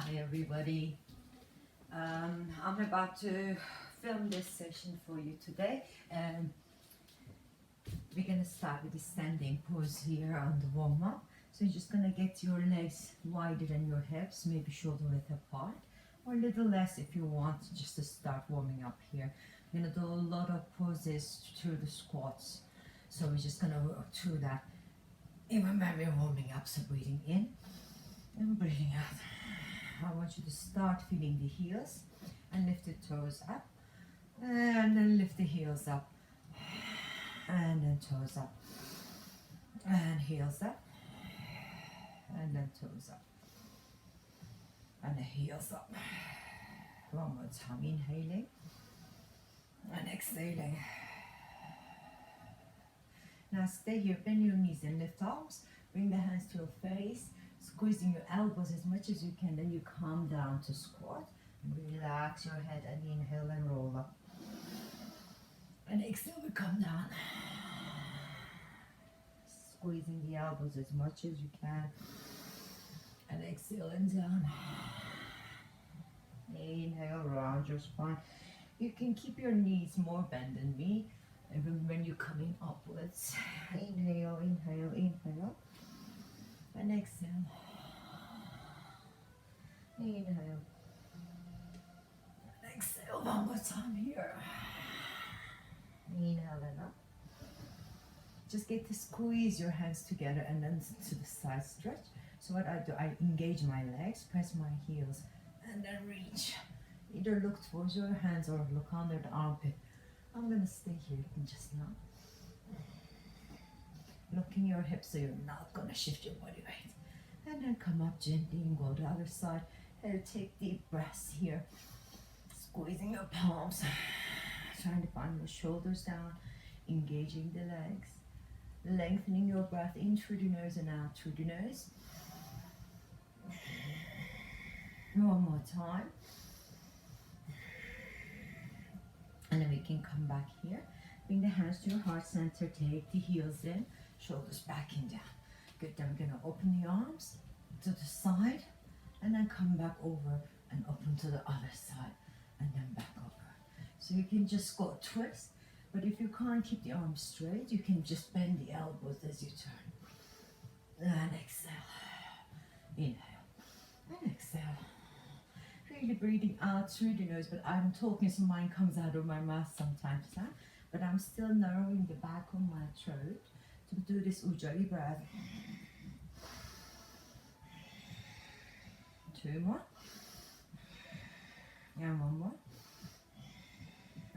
Hi everybody. I'm about to film this session for you today. We're gonna start with the standing pose here on the warm up. So you're just gonna get your legs wider than your hips, maybe shoulder width apart, or a little less if you want, just to start warming up here. We're gonna do a lot of poses through the squats. So we're just gonna work through that even when we're warming up. So breathing in and breathing out. I want you to start feeling the heels and lift the toes up, and then lift the heels up, and then toes up, and heels up, and then toes up, and the heels up. One more time, inhaling and exhaling. Now stay here, bend your knees and lift arms, bring the hands to your face, squeezing your elbows as much as you can, then you calm down to squat. Relax your head and inhale and roll up. And exhale, we come down. Squeezing the elbows as much as you can. And exhale and down. Inhale, round your spine. You can keep your knees more bent than me, even when you're coming upwards. Inhale, inhale, inhale. And exhale. Inhale. And exhale one more time here. Inhale and up. Just get to squeeze your hands together and then to the side stretch. So what I do, I engage my legs, press my heels, and then reach. Either look towards your hands or look under the armpit. I'm gonna stay here just now. Looking your hips so you're not gonna shift your body weight. And then come up gently and go to the other side. And take deep breaths here. Squeezing your palms. Trying to find your shoulders down. Engaging the legs. Lengthening your breath in through the nose and out through the nose. One more time. And then we can come back here. Bring the hands to your heart center. Take the heels in. Shoulders back and down. Good, then we're gonna open the arms to the side and then come back over and open to the other side and then back over. So you can just go twist, but if you can't keep the arms straight, you can just bend the elbows as you turn. And exhale. Inhale. And exhale. Really breathing out through the nose, but I'm talking so mine comes out of my mouth sometimes, huh? But I'm still narrowing the back of my throat to do this ujjayi breath. Two more. And one more.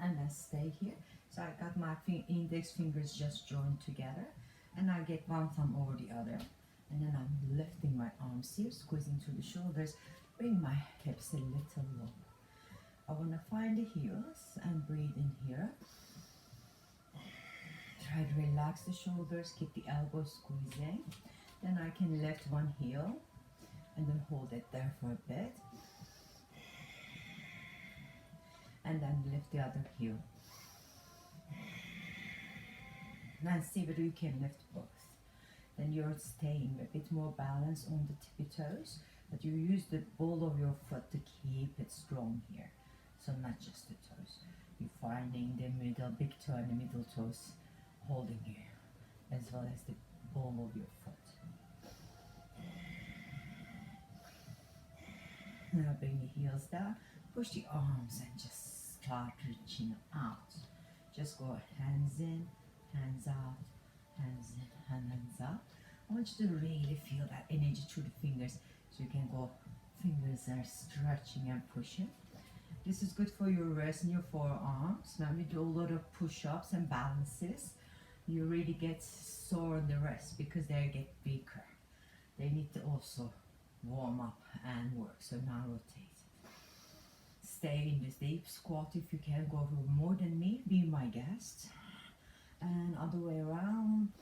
And then stay here. So I got my index fingers just joined together. And I get one thumb over the other. And then I'm lifting my arms here, squeezing through the shoulders. Bring my hips a little lower. I want to find the heels and breathe in here. Try to relax the shoulders, keep the elbows squeezing. Then I can lift one heel and then hold it there for a bit. And then lift the other heel. Now see whether you can lift both. Then you're staying a bit more balanced on the tippy toes, but you use the ball of your foot to keep it strong here. So not just the toes. You're finding the middle, big toe and the middle toes holding you, as well as the ball of your foot. Now bring the heels down, push the arms and just start reaching out. Just go hands in, hands out, hands in, hands out. I want you to really feel that energy through the fingers, so you can go, fingers are stretching and pushing. This is good for your wrists and your forearms. When we do a lot of push-ups and balances, you really get sore on the wrists because they get weaker. They need to also warm up and work. So now rotate. Stay in this deep squat if you can. Go for more than me, be my guest. And other way around.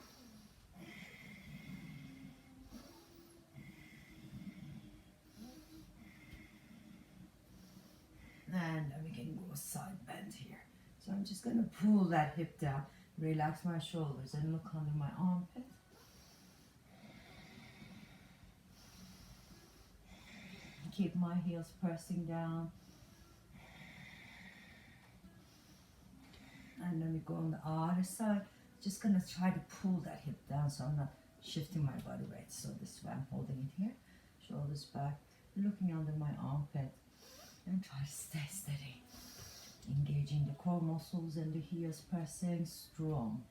And then we can go side bend here. So I'm just going to pull that hip down, relax my shoulders and look under my armpit. keep my heels pressing down. And then we go on the other side. Just gonna try to pull that hip down so I'm not shifting my body weight. So this way I'm holding it here, shoulders back, looking under my armpit, and try to stay steady. Engaging the core muscles and the heels pressing strong.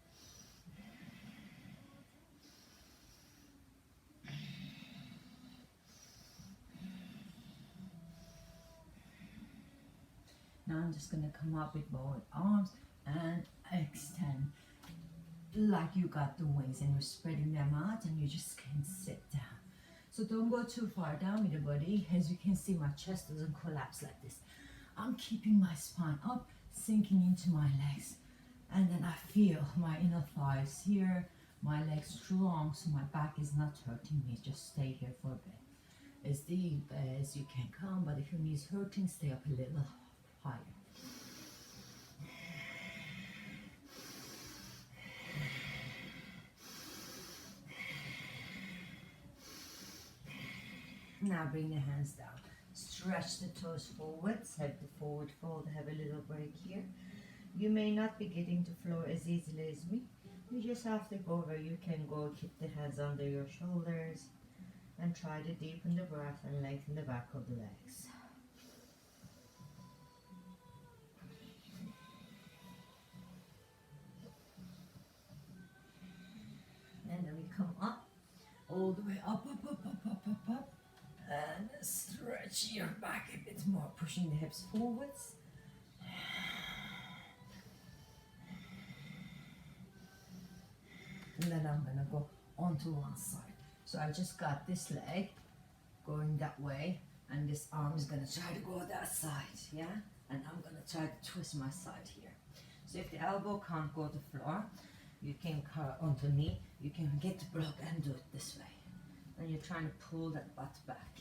Now I'm just gonna come up with both arms and extend like you got the wings and you're spreading them out and you just can sit down. So don't go too far down with the body. As you can see, my chest doesn't collapse like this. I'm keeping my spine up, sinking into my legs. And then I feel my inner thighs here, my legs strong, so my back is not hurting me. Just stay here for a bit. As deep as you can come, but if your knee is hurting, stay up a little higher. Now bring the hands down. Stretch the toes forwards, have the forward fold, have a little break here. You may not be getting to floor as easily as me. You just have to go where you can go. Keep the hands under your shoulders and try to deepen the breath and lengthen the back of the legs. And then we come up, all the way up, up. And stretch your back a bit more, pushing the hips forwards. And then I'm gonna go onto one side. So I just got this leg going that way, and this arm is gonna try to go that side, yeah? And I'm gonna try to twist my side here. So if the elbow can't go to the floor, you can cut onto knee, you can get the block and do it this way. And you're trying to pull that butt back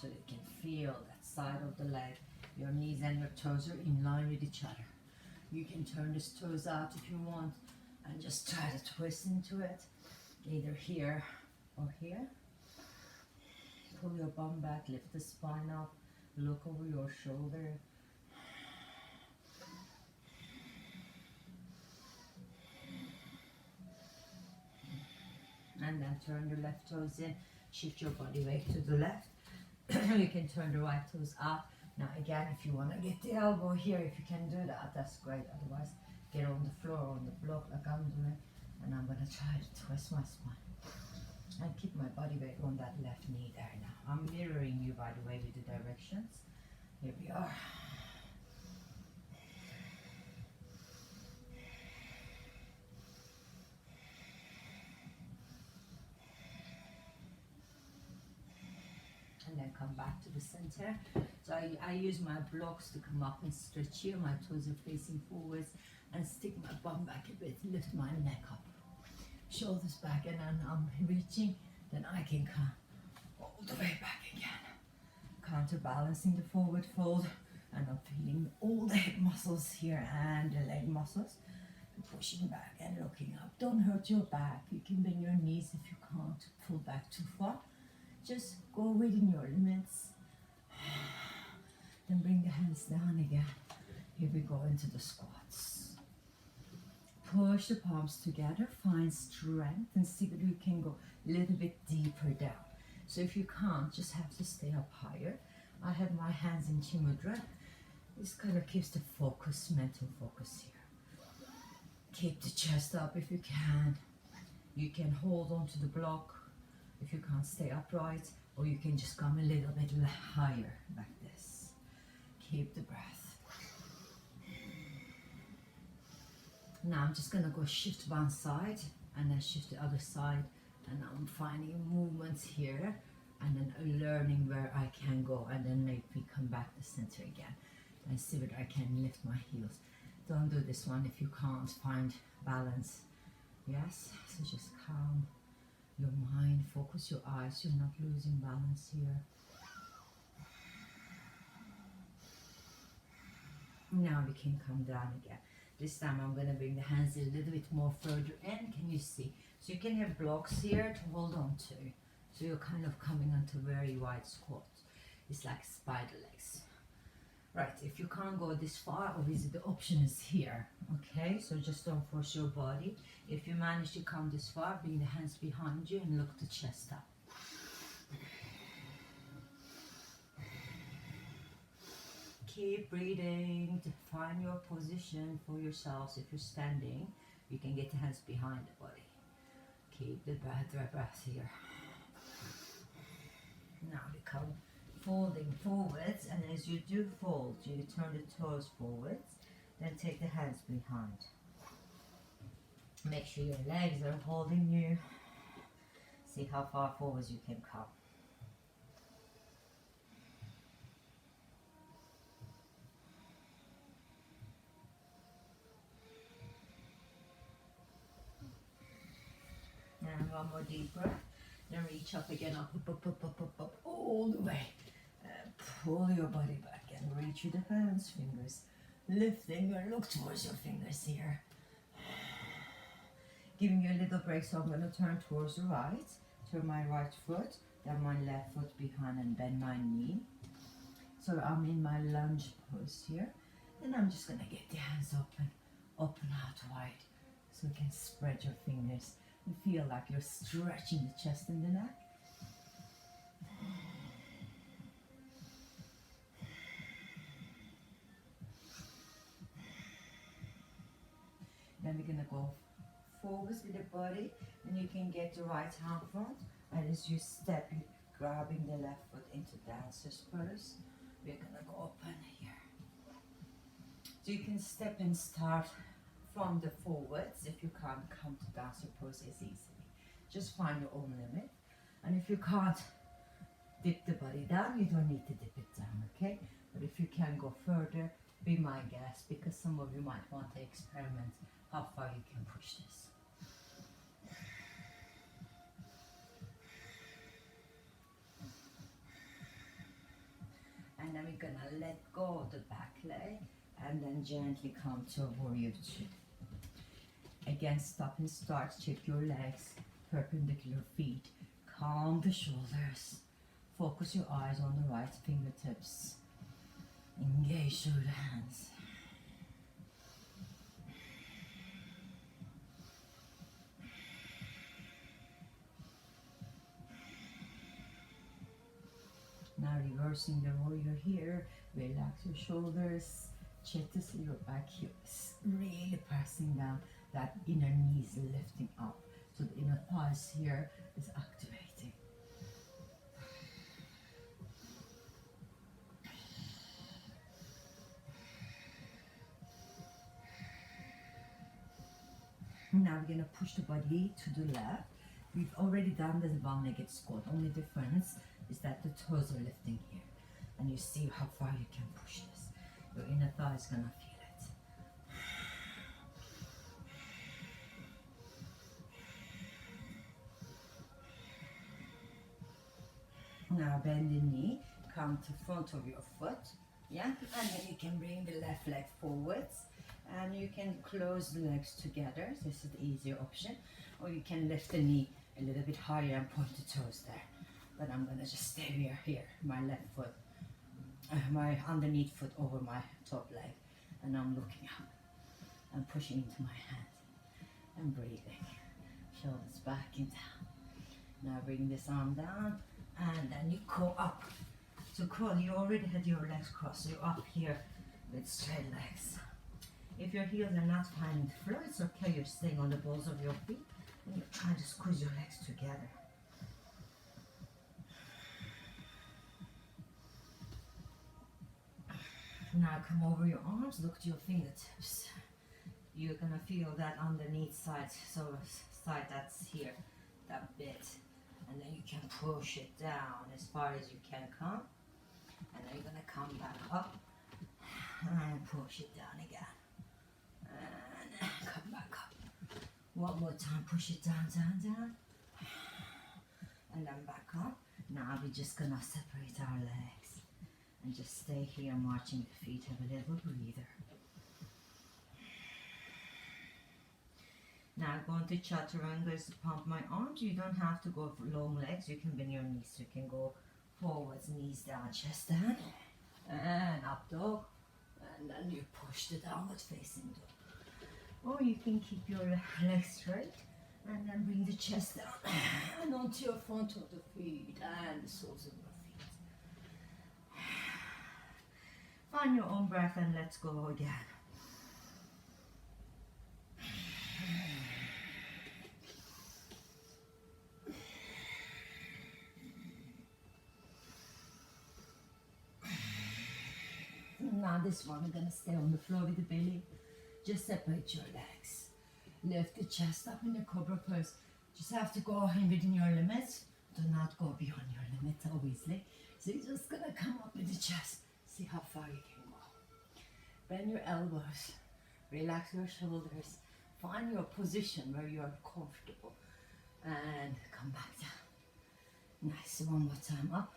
so you can feel that side of the leg. Your knees and your toes are in line with each other. You can turn these toes out if you want and just try to twist into it, either here or here. Pull your bum back, lift the spine up, look over your shoulder. And then turn your left toes in, shift your body weight to the left. You can turn the right toes out. Now again, if you want to get the elbow here, if you can do that, that's great. Otherwise, get on the floor, on the block like I'm doing. And I'm going to try to twist my spine. And keep my body weight on that left knee there now. I'm mirroring you, by the way, with the directions. Here we are. And then come back to the center. So I use my blocks to come up and stretch here. My toes are facing forwards and stick my bum back a bit, lift my neck up. Shoulders back, and then I'm reaching, then I can come all the way back again. Counterbalancing the forward fold, and I'm feeling all the hip muscles here and the leg muscles. Pushing back and looking up. Don't hurt your back. You can bend your knees if you can't pull back too far. Just go within your limits. Then bring the hands down again. Here we go into the squats. Push the palms together, find strength, and see that you can go a little bit deeper down. So if you can't, just have to stay up higher. I have my hands in Chin Mudra. This kind of keeps the focus, mental focus here. Keep the chest up if you can. You can hold on to the block if you can't stay upright, or you can just come a little bit higher like this. Keep the breath. Now I'm just gonna go shift one side and then shift the other side, and I'm finding movements here and then learning where I can go, and then maybe come back to center again and see whether I can lift my heels. Don't do this one if you can't find balance. Yes, so just calm your mind, focus your eyes, you're not losing balance here. Now we can come down again. This time I'm going to bring the hands a little bit more further in. Can you see? So you can have blocks here to hold on to. So you're kind of coming onto very wide squats. It's like spider legs. Right, if you can't go this far, obviously the option is here. Okay, so just don't force your body. If you manage to come this far, bring the hands behind you and look the chest up. Keep breathing. Find your position for yourselves. If you're standing, you can get the hands behind the body. Keep the breath here. Now become folding forwards, and as you do fold, you turn the toes forwards, then take the hands behind. Make sure your legs are holding you. See how far forwards you can come. And one more deep breath. Then reach up again, up, all the way. Pull your body back and reach with the hands, fingers. Lifting and look towards your fingers here. Giving you a little break, so I'm going to turn towards the right. Turn my right foot, then my left foot behind and bend my knee. So I'm in my lunge pose here. Then I'm just going to get the hands open out wide. So you can spread your fingers and feel like you're stretching the chest and the neck. Then we're going to go forwards with the body, and you can get the right hand front, and as you step, you're grabbing the left foot into dancer's pose. We're going to go open here. So you can step and start from the forwards. If you can't come to dancer pose as easily, just find your own limit. And if you can't dip the body down, you don't need to dip it down, okay? But if you can go further, be my guest, because some of you might want to experiment how far you can push this. And then we're gonna let go of the back leg and then gently come to a warrior two. Again, stop and start. Check your legs, perpendicular feet. Calm the shoulders. Focus your eyes on the right fingertips. Engage through the hands. Now reversing the warrior here. Relax your shoulders. Check to see your back heels really pressing down. That inner knee is lifting up. So the inner thighs here is activating. Now we're going to push the body to the left. We've already done this one-legged squat. Only difference is that the toes are lifting here. And you see how far you can push this. Your inner thigh is going to feel it. Now bend the knee, come to front of your foot, yeah? And then you can bring the left leg forwards. And you can close the legs together. This is the easier option. Or you can lift the knee a little bit higher and point the toes there. But I'm going to just stay here, my left foot, my underneath foot over my top leg. And I'm looking up and pushing into my hand and breathing. Shoulders back and down. Now bring this arm down and then you go up. So crawl, you already had your legs crossed. So you're up here with straight legs. If your heels are not finding the floor, it's okay. You're staying on the balls of your feet and you're trying to squeeze your legs together. Now come over your arms, look to your fingertips. You're gonna feel that underneath side, so side that's here, that bit. And then you can push it down as far as you can come. And then you're gonna come back up and push it down again. And come back up. One more time, push it down, down, down. And then back up. Now we're just gonna separate our legs. And just stay here marching the feet, have a little breather. Now going to chaturanga is to pump my arms. You don't have to go for long legs, you can bend your knees. You can go Forwards, knees down, chest down, and up dog, and then you push the downward facing dog. Or you can keep your legs straight and then bring the chest down and onto your front of the feet and the soles of your feet. Find your own breath and let's go again. Now this one, we're gonna stay on the floor with the belly. Just separate your legs. Lift the chest up in the cobra pose. Just have to go in within your limits. Do not go beyond your limits, obviously. So you're just gonna come up with the chest. See how far you can go. Bend your elbows. Relax your shoulders. Find your position where you are comfortable. And come back down. Nice, one more time up.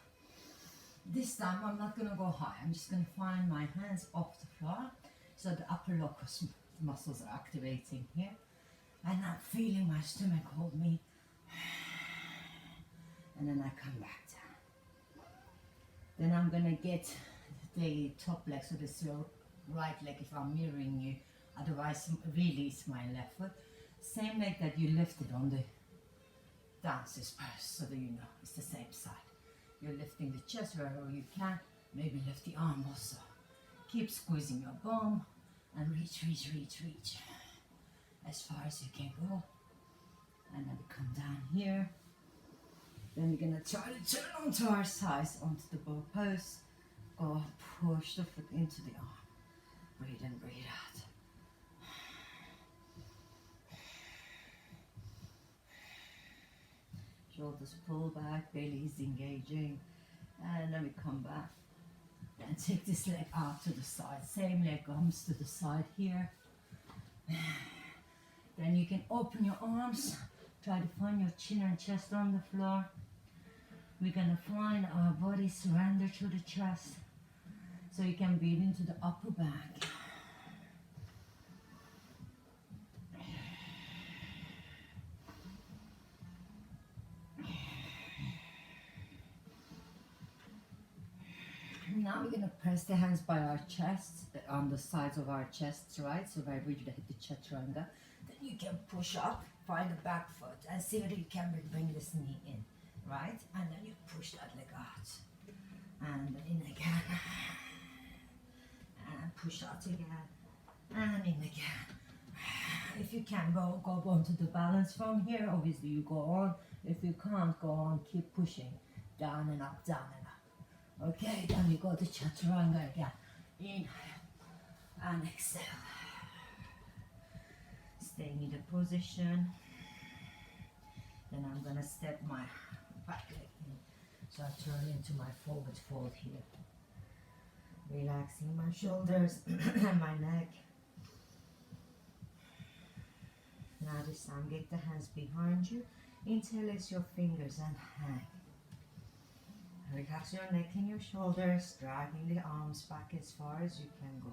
This time I'm not gonna go high. I'm just gonna find my hands off the floor. So the upper locus muscles are activating here. And I'm feeling my stomach hold me. And then I come back down. Then I'm gonna get the top leg, so this is your right leg if I'm mirroring you. Otherwise, release my left foot. Same leg that you lifted on the dancers pose, so that you know it's the same side. You're lifting the chest wherever you can. Maybe lift the arm also. Keep squeezing your bum and reach, reach, reach, reach. As far as you can go. And then we come down here. Then we're gonna try to turn onto our sides, onto the bow pose. Go push the foot into the arm. Breathe in, breathe out. Shoulders pull back, belly is engaging. And then we come back. And take this leg out to the side. Same leg comes to the side here. Then you can open your arms. Try to find your chin and chest on the floor. We're gonna find our body surrender to the chest. So you can breathe into the upper back. Now we're going to press the hands by our chests, on the sides of our chests, right? So where we hit the chaturanga. Then you can push up, find the back foot, and see whether you can bring this knee in, right? And then you push that leg out. And in again. And push out again. And in again. If you can go on to the balance from here, obviously you go on. If you can't go on, keep pushing. Down and up, down and up. Okay, then we go to chaturanga again. Inhale and exhale. Staying in the position. Then I'm gonna step my back leg in. So I turn into my forward fold here. Relaxing my shoulders and my neck. Now this time get the hands behind you. Interlace your fingers and hang. Relax your neck and your shoulders, dragging the arms back as far as you can go.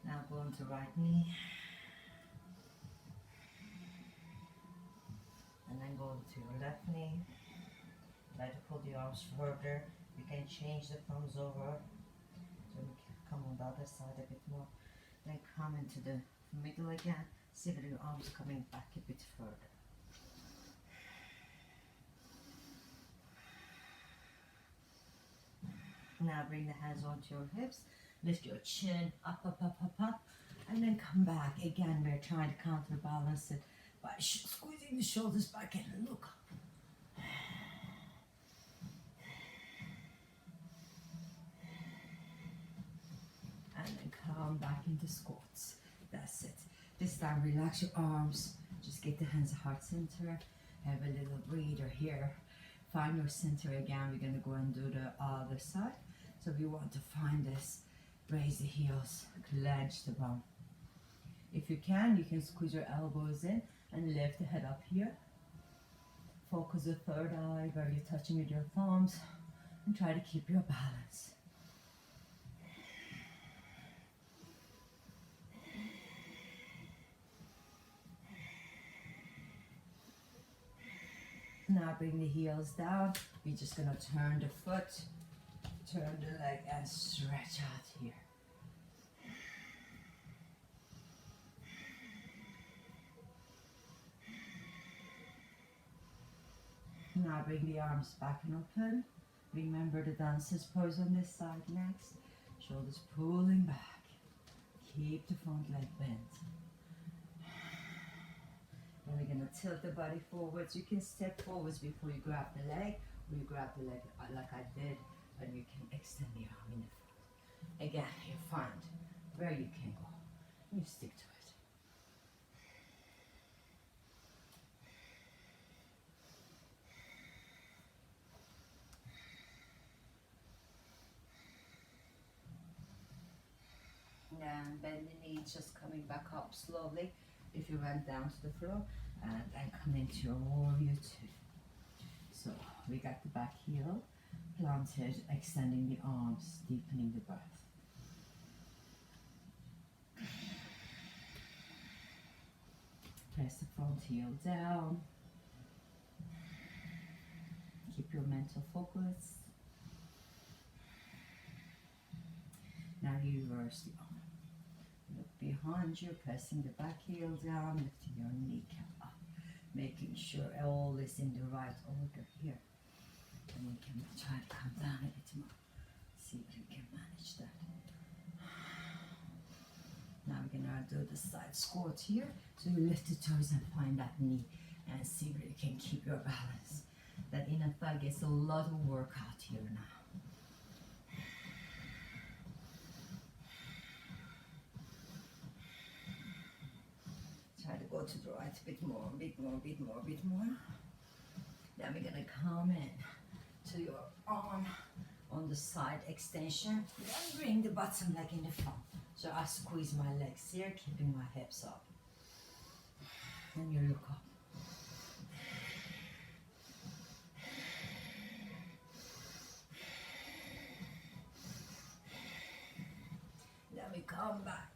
Now go on to right knee. And then go to your left knee. Try to pull the arms further. You can change the thumbs over. So we can come on the other side a bit more. Then come into the middle again. See with your arms coming back a bit further. Now bring the hands onto your hips. Lift your chin up, up, up, up, up. And then come back. Again, we're trying to counterbalance it by squeezing the shoulders back and look up. And then come back into squats. That's it. This time relax your arms. Just get the hands heart center. Have a little breather here. Find your center again. We're going to go and do the other side. So we want to find this. Raise the heels. Clench the bum. If you can squeeze your elbows in and lift the head up here. Focus the third eye where you're touching with your thumbs. And try to keep your balance. Now bring the heels down. We're just gonna turn the foot, turn the leg, and stretch out here. Now bring the arms back and open. Remember the dancer's pose on this side next. Shoulders pulling back. Keep the front leg bent. Then we're going to tilt the body forwards. You can step forwards before you grab the leg, or you grab the leg like I did, and you can extend the arm in the front. Again, you find where you can go. You stick to it. And bend the knee, just coming back up slowly if you went down to the floor, and then come into your warrior two. So we got the back heel planted, extending the arms, deepening the breath. Press the front heel down. Keep your mental focus. Now you reverse the arm. Look behind you, pressing the back heel down, lifting your kneecap up, making sure all is in the right order here. And you can try to come down a bit more. See if you can manage that. Now we're gonna do the side squat here. So you lift the toes and find that knee and see where you can keep your balance. That inner thigh gets a lot of workout here now. Try to go to the right a bit more, bit more, bit more, bit more. Then we're gonna come in to your arm on the side extension. Then bring the bottom leg in the front. So I squeeze my legs here, keeping my hips up. And you look up. Then we come back.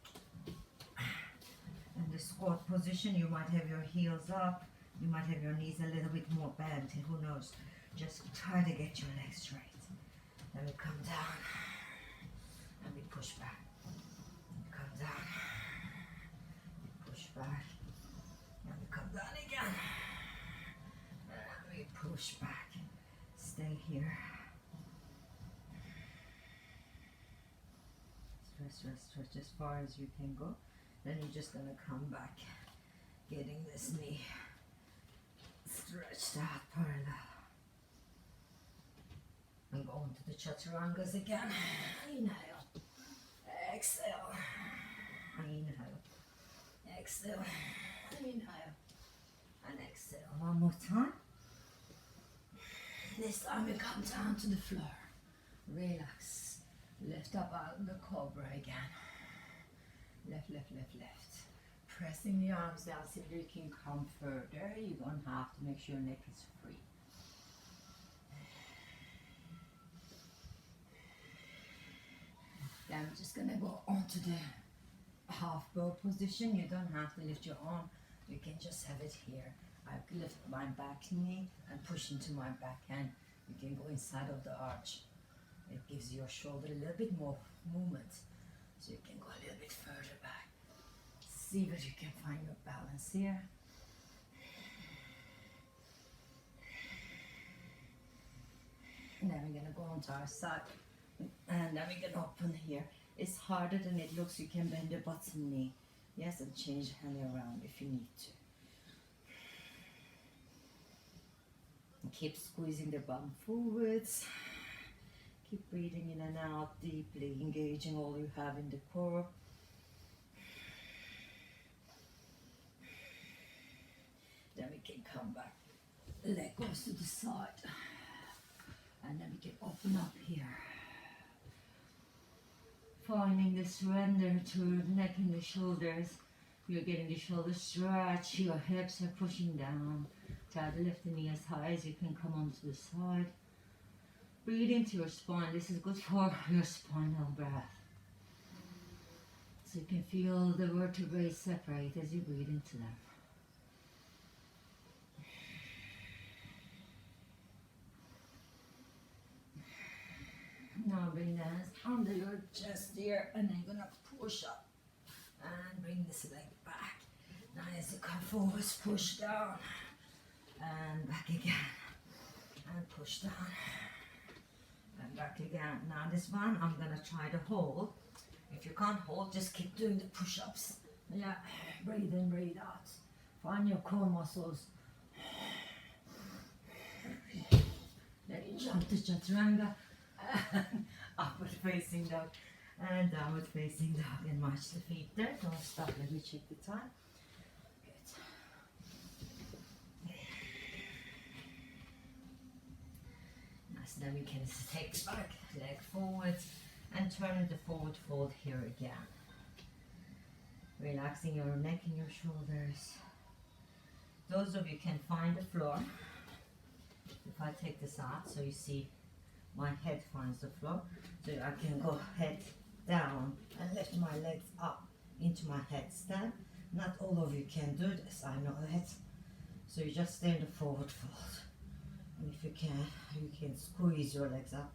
In the squat position, you might have your heels up. You might have your knees a little bit more bent. Who knows? Just try to get your legs straight. Then we come down. And we push back. Come down. We push back. And we come down again. And we push back. Stay here. Stretch, stretch, stretch as far as you can go. Then you're just gonna come back, getting this knee stretched out parallel. And go into the chaturangas again. Inhale. Exhale. Inhale. Exhale. Inhale. And exhale. One more time. This time we come down to the floor. Relax. Lift up out of the cobra again. Left, left, left, left. Pressing the arms down so you can come further. You don't have to, make sure your neck is free. Then I'm just gonna go onto the half bow position. You don't have to lift your arm. You can just have it here. I lift my back knee and push into my back hand. You can go inside of the arch. It gives your shoulder a little bit more movement. So you can go a little bit further back. See where you can find your balance here. And then we're gonna go onto our side. And then we're gonna open here. It's harder than it looks. You can bend the bottom knee. Yes, and change the hand around if you need to. And keep squeezing the bum forwards. Keep breathing in and out deeply, engaging all you have in the core. Then we can come back. Leg goes to the side. And then we can open up here. Finding the surrender to the neck and the shoulders. You're getting the shoulders stretch, your hips are pushing down. Try to lift the knee as high as you can, come onto the side. Breathe into your spine. This is good for your spinal breath. So you can feel the vertebrae separate as you breathe into them. Now bring the hands under your chest here, and then you're gonna push up and bring this leg back. Now as you come forwards, push down and back again, and push down and back again. Now this one I'm gonna try to hold. If you can't hold, just keep doing the push-ups. Yeah, breathe in, breathe out. Find your core muscles. Then you jump to chaturanga, upward facing dog, and downward facing dog, and march the feet there. Don't stop, let me check the time. Good. Nice, then we can take the back leg forward and turn the forward fold here again. Relaxing your neck and your shoulders. Those of you can find the floor. If I take this out, so you see my head finds the floor, so I can go head down and lift my legs up into my headstand. Not all of you can do this, I know that. So you just stay in the forward fold. And if you can squeeze your legs up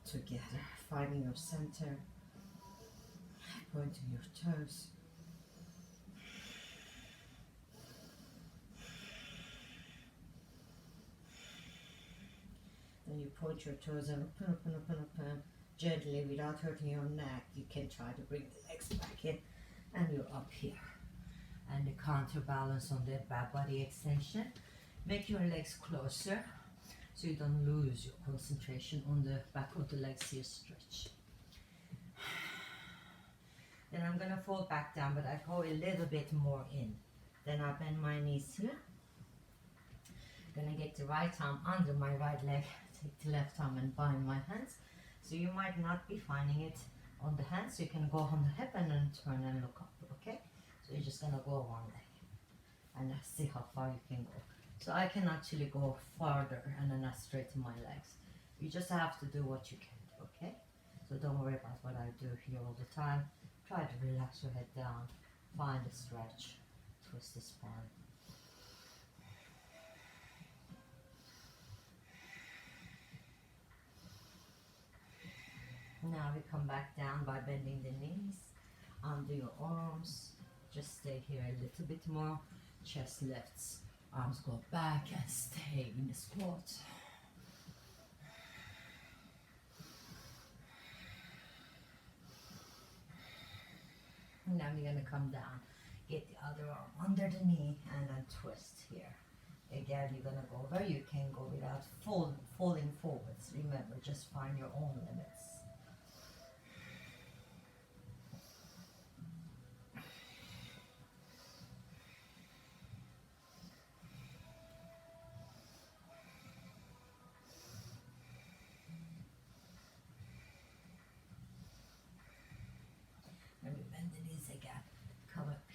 together, finding your center, pointing your toes. Then you point your toes and open, gently without hurting your neck. You can try to bring the legs back in, and you're up here. And the counterbalance on the back body extension. Make your legs closer so you don't lose your concentration on the back of the legs here. Stretch. Then I'm gonna fold back down, but I go a little bit more in. Then I bend my knees here. Gonna get the right arm under my right leg, take the left arm and bind my hands. So you might not be finding it on the hands, so you can go on the hip and then turn and look up, okay? So you're just gonna go one leg and see how far you can go. So I can actually go farther and then I straighten my legs. You just have to do what you can do, okay? So don't worry about what I do here all the time. Try to relax your head down, find a stretch, twist the spine. Now we come back down by bending the knees, under your arms. Just stay here a little bit more. Chest lifts, arms go back and stay in the squat. And now we're gonna come down, get the other arm under the knee and then twist here. Again, you're gonna go where you can go without falling forwards. Remember, just find your own limits.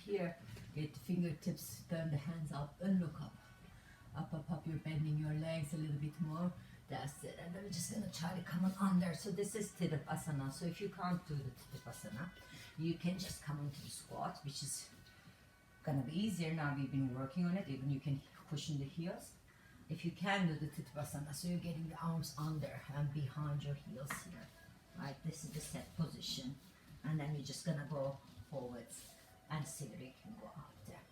Here, get the fingertips, turn the hands up and look up. Up, you're bending your legs a little bit more. That's it. And then we're just gonna try to come on under. So this is Tadasana. So if you can't do the Tadasana, you can just come into the squat, which is gonna be easier now. We've been working on it. Even you can cushion the heels. If you can do the Tadasana, so you're getting the arms under and behind your heels here. Right, this is the set position. And then you're just gonna go forwards and see whether you can go up there.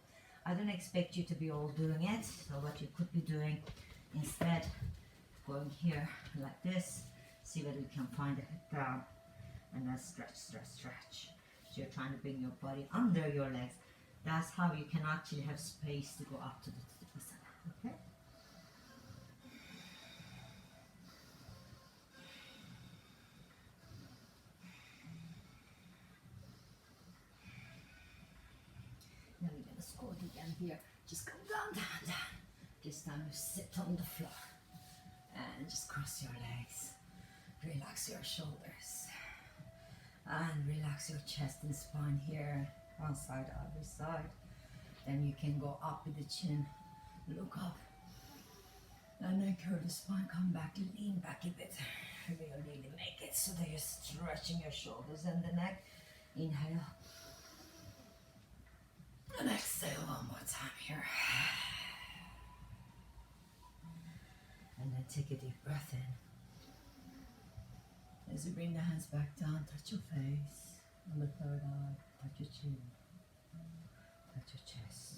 I don't expect you to be all doing it, so what you could be doing instead, going here like this, see whether you can find a head down, and then stretch. So you're trying to bring your body under your legs. That's how you can actually have space to go up to the Tadasana, okay? Now we're gonna squat again here. Just come down. This time you sit on the floor and just cross your legs. Relax your shoulders and relax your chest and spine here. One side, other side. Then you can go up with the chin, look up, and then curve the spine, come back, lean back a bit. Really make it so that you're stretching your shoulders and the neck. Inhale. And exhale one more time here. And then take a deep breath in. As you bring the hands back down, touch your face. On the third eye, touch your chin. Touch your chest.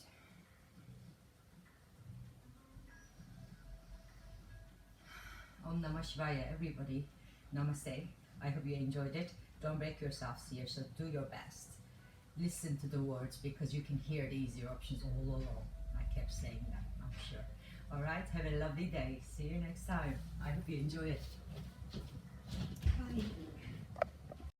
Om Namah Shivaya, everybody. Namaste. I hope you enjoyed it. Don't break yourselves here, so do your best. Listen to the words because you can hear the easier options all along. I kept saying that, I'm sure. Alright, have a lovely day. See you next time. I hope you enjoy it. Bye.